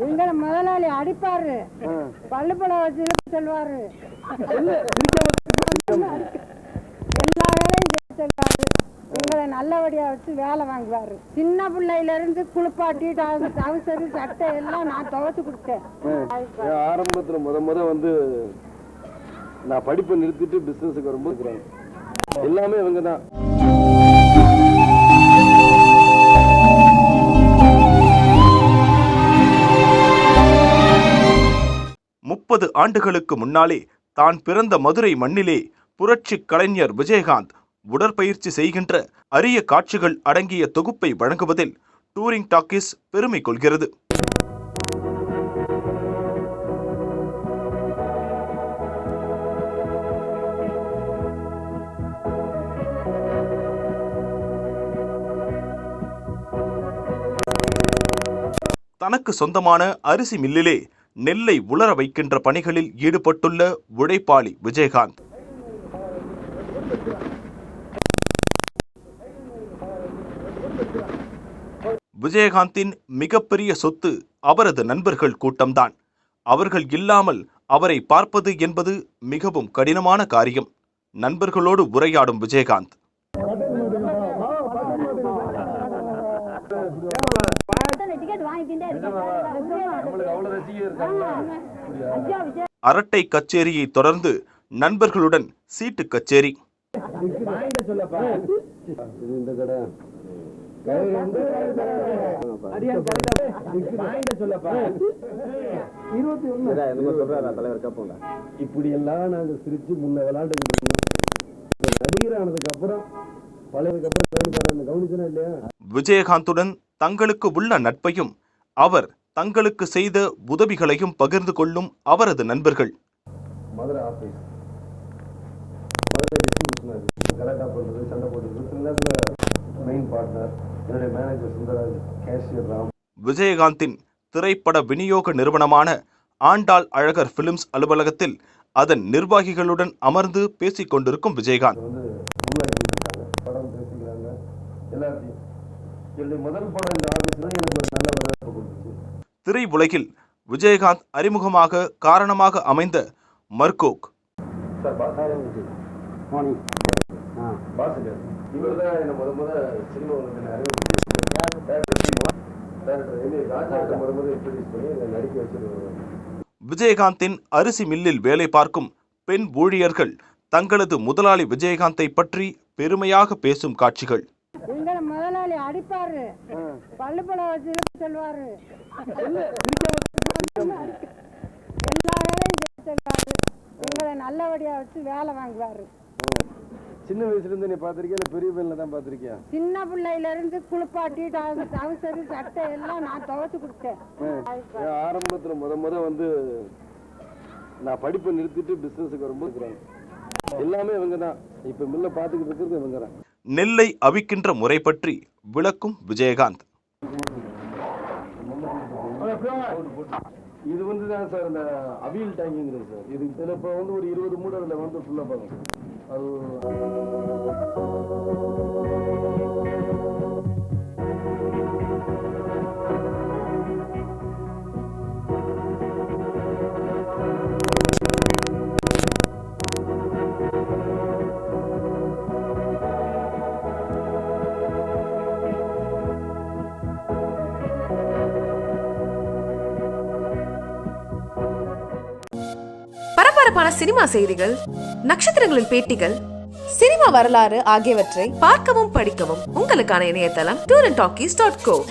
எங்களை முதலாளி அடிப்பாரு, பள்ளுப்பட வச்சு சொல்லுவாரு, எல்லா வேலையும் செய்ய சொல்லுவாரு. எங்களை நல்லபடியா வச்சு வேலை வாங்குவாரு. சின்ன பிள்ளையில இருந்து குளிப்பாட்டி டவுசரு சட்டை எல்லாம் நான் துவைச்சு கொடுத்தேன். ஆரம்பத்துல முத வந்து நான் படிப்பை நிறுத்திட்டு பிசினஸுக்கு வரும்போது எல்லாமே இவங்க தான். முப்பது ஆண்டுகளுக்கு முன்னாலே தான் பிறந்த மதுரை மண்ணிலே புரட்சி கலைஞர் விஜயகாந்த் உடற்பயிற்சி செய்கின்ற அரிய காட்சிகள் அடங்கிய தொகுப்பை வழங்குவதில் டூரிங் டாக்கீஸ் பெருமை கொள்கிறது. தனக்கு சொந்தமான அரிசி மில்லிலே நெல்லை உலர வைக்கின்ற பணிகளில் ஈடுபட்டுள்ள உழைப்பாளி விஜயகாந்த். விஜயகாந்தின் மிகப்பெரிய சொத்து அவரது நண்பர்கள் கூட்டம்தான். அவர்கள் இல்லாமல் அவரை பார்ப்பது என்பது மிகவும் கடினமான காரியம். நண்பர்களோடு உரையாடும் விஜயகாந்த். அரட்டை கச்சேரியை தொடர்ந்து நண்பர்களுடன் சீட்டு கச்சேரி. இப்படி எல்லாம் நாங்க சிரிச்சு முன்ன விளையாண்டு நடிகரானதுக்கு அப்புறம் கவனிச்சனா இல்லையா? விஜயகாந்துடன் தங்களுக்கு உள்ள நட்பையும் அவர் தங்களுக்கு செய்த உதவிகளையும் பகிர்ந்து கொள்ளும் அவரது நண்பர்கள். மதுரை ஆபீஸ், மதுரை டிஸ்ட்ரிபியூஷனர், கலாட்டா பண்றது, சண்டை போடுறது, மெயின் பார்ட்னர், என்னுடைய மேனேஜர் சுந்தராஜ், கேஷியர் ராம். விஜயகாந்தின் திரைப்பட விநியோக நிறுவனமான ஆண்டாள் அழகர் பிலிம்ஸ் அலுவலகத்தில் அதன் நிர்வாகிகளுடன் அமர்ந்து பேசிக் கொண்டிருக்கும் விஜயகாந்த். படம் பேசிக்கிறாங்க எல்லாத்தையும். என்னுடைய முதல் படம் இந்த ஆபீஸ்ல எனக்கு ஒரு நல்ல வரவேற்பு கொடுத்துச்சு. திரை உலகில் விஜயகாந்த் அறிமுகமாக காரணமாக அமைந்த மர்கோக். இவர்தான் என்ன முத சினிமாவுக்கு நடிக்க வச்சிருக்காங்க. விஜயகாந்தின் அரிசி மில்லில் வேலை பார்க்கும் பெண் ஊழியர்கள் தங்களது முதலாளி விஜயகாந்தை பற்றி பெருமையாக பேசும் காட்சிகள். எங்களை முதலாளி அடிப்பாரு, பள்ளுப்பட வச்சு சொல்லுவாரு, எல்லா வேலையும் செய்ய சொல்லுவாரு. எங்களை நல்லபடியா வச்சு வேலை வாங்குவாரு. சின்ன வயசுல இருந்து நீ பாத்திருக்கியா, பெரிய பையன்ல தான் பாத்திருக்கியா? சின்ன பிள்ளையில இருந்து குளிப்பாட்டி டவுசரு சட்டை எல்லாம் நான் துவைச்சு கொடுத்தேன். ஆரம்பத்துல முத வந்து நான் படிப்பை நிறுத்திட்டு பிசினஸுக்கு வரும்போது எல்லாமே இவங்க தான். இப்ப மில்ல பாத்துக்கிட்டு இருக்கிறது இவங்க தான். நெல்லை அவிக்கின்ற முறை பற்றி விளக்கும் விஜயகாந்த். இது வந்து தான் சார் இந்த அவியல் டேங்கிங்கிறது சார். இது இப்போ வந்து ஒரு 20 மூட அதில் வந்து ஃபுல்லாக பார்க்கணும். அது பரபரப்பான சினிமா செய்திகள், நட்சத்திரங்களின் பேட்டிகள், சினிமா வரலாறு ஆகியவற்றை பார்க்கவும் படிக்கவும் உங்களுக்கான இணையதளம் touringtalkies.co.